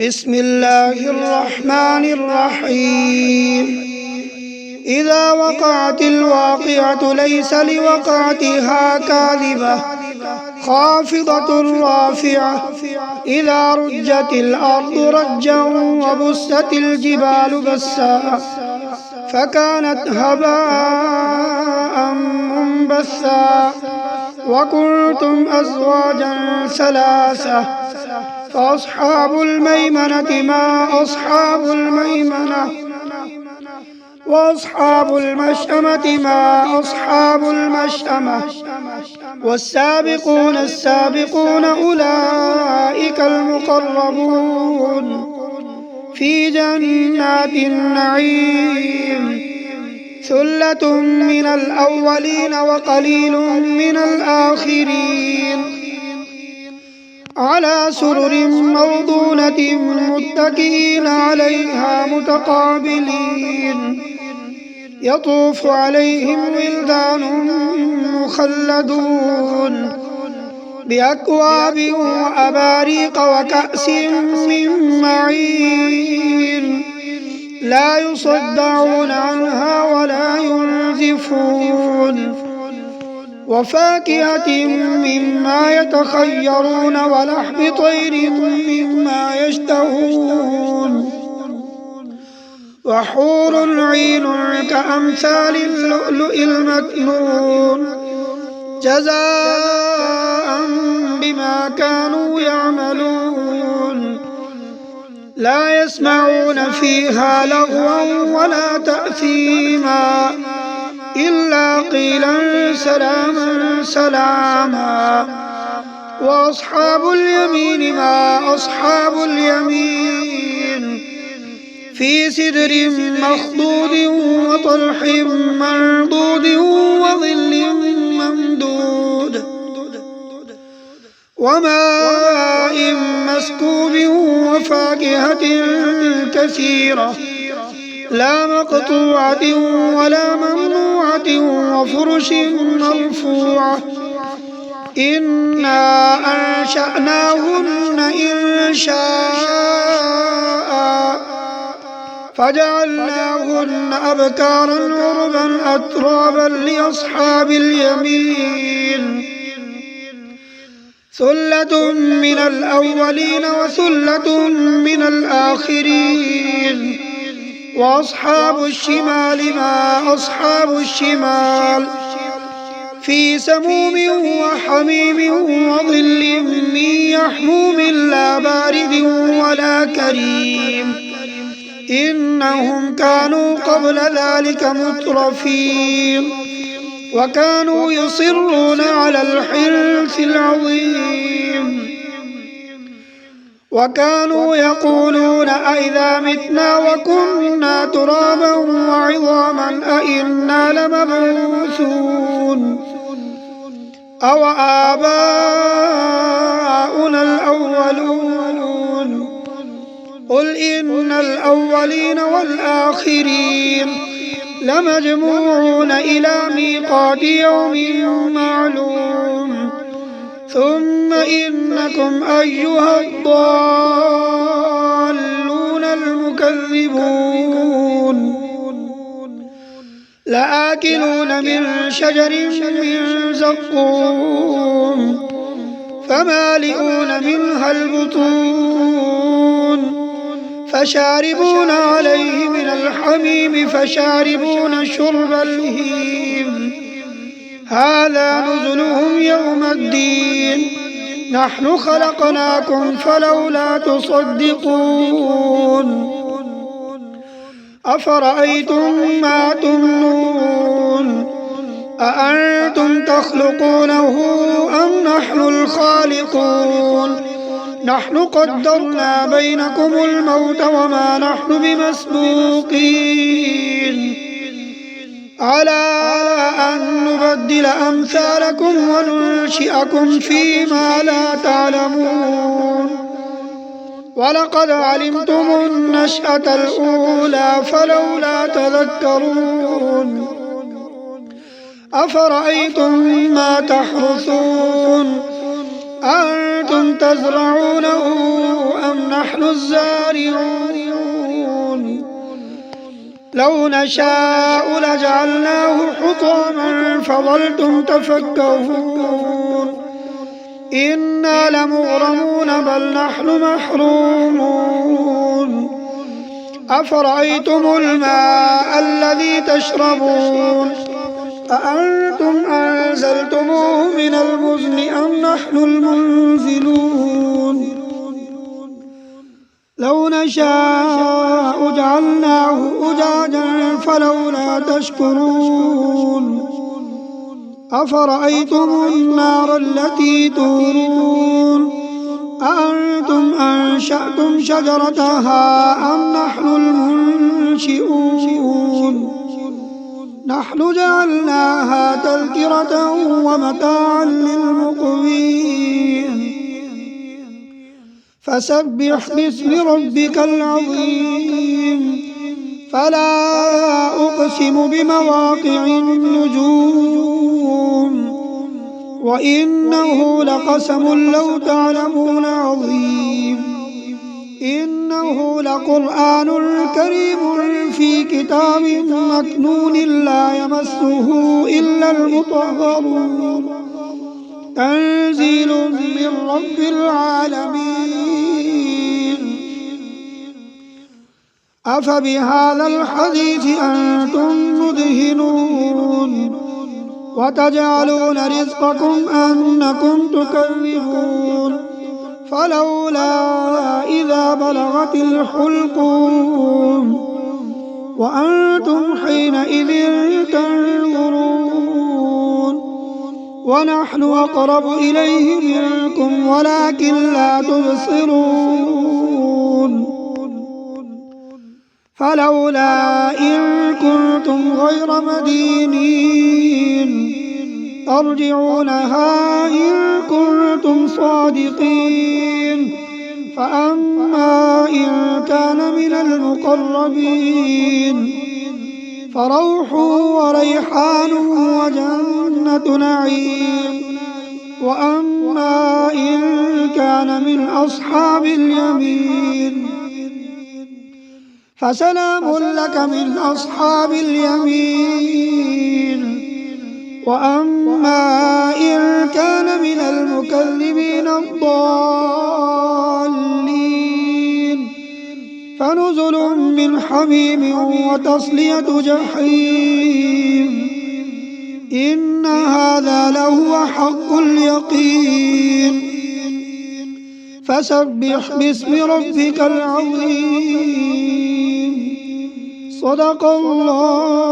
بسم الله الرحمن الرحيم. إذا وقعت الواقعة ليس لوقعتها كاذبة خافضة رافعة إذا رجت الأرض رجا وبست الجبال بسا فكانت هباء منبثا وكنتم أزواجا ثلاثة فأصحاب الميمنة ما أصحاب الميمنة وأصحاب المشأمة ما أصحاب المشأمة والسابقون السابقون أولئك المقربون في جنات النعيم ثلة من الأولين وقليل من الآخرين على سرر موضونة متكئين عليها متقابلين يطوف عليهم ولدان مخلدون بأكواب وأباريق وكأس من معين لا يصدعون عنها ولا ينزفون وفاكهة مما يتخيرون ولحم طير مما يشتهون وحور عين كأمثال اللؤلؤ المكنون جزاء بما كانوا يعملون لا يسمعون فيها لغوا ولا تأثيما إلا قيلا سلاما سلاما وأصحاب اليمين ما أصحاب اليمين في سدر مخضود وطلح منضود وظل ممدود وماء مسكوب وفاكهة كثيرة لا مقطوعة ولا ممنوعة وفرش مرفوعة إنا أنشأناهن إنشاء فجعلناهن أبكارا عربا أترابا لأصحاب اليمين ثلة من الأولين وثلة من الآخرين وأصحاب الشمال ما أصحاب الشمال في سموم وحميم وظل من يحموم لا بارد ولا كريم إنهم كانوا قبل ذلك مترفين وكانوا يصرون على الحنث العظيم وكانوا يقولون أئذا متنا وكنا ترابا وعظاما أئنا لمبعوثون أو آباؤنا الأولون قل إن الأولين والآخرين لمجموعون إلى ميقات يوم معلوم ثم إنكم أيها الضالون المكذبون لآكلون من شجر من زقوم فمالئون منها البطون فشاربون عليه من الحميم فشاربون شرب الهيم هذا نزلهم يوم الدين نحن خلقناكم فلولا تصدقون أفرأيتم ما تمنون أأنتم تخلقونه أم نحن الخالقون نحن قدرنا بينكم الموت وما نحن بمسبوقين على أن نبدل أمثالكم وننشئكم فيما لا تعلمون ولقد علمتم النشأة الأولى فلولا تذكرون أفرأيتم ما تحرثون أأنتم تزرعونه أم نحن الزارعون لو نشاء لجعلناه حطاما فظلتم تفكهون إنا لمغرمون بل نحن محرومون أفرأيتم الماء الذي تشربون أأنتم أنزلتموه من المزن أم نحن المنزلون لو نشاء جعلناه أجاجا فلولا تشكرون أفرأيتم النار التي تورون أأنتم أنشأتم شجرتها أم نحن المنشئون نحن جعلناها تذكرة ومتاعا للمقوين فسبح باسم ربك العظيم فلا أقسم بمواقع النجوم وإنه لقسم لو تعلمون عظيم إنه لقرآن كريم في كتاب مكنون لا يمسه إلا المطهرون تنزيل من رب العالمين أفبهذا الحديث أنتم مدهنون وتجعلون رزقكم أنكم تكذبون فلولا إذا بلغت الحلقوم وأنتم حينئذ تنظرون ونحن أقرب إليه منكم ولكن لا تبصرون فلولا إن كنتم غير مدينين ترجعونها إن كنتم صادقين فأما إن كان من المقربين فروح وريحان وجنة نعيم وأما إن كان من أصحاب اليمين فسلام لك من أصحاب اليمين وأما إن كان من المكذبين الضالين فنزل من حميم وتصلية جحيم إن هذا لهو حق اليقين فسبح باسم ربك العظيم صدق الله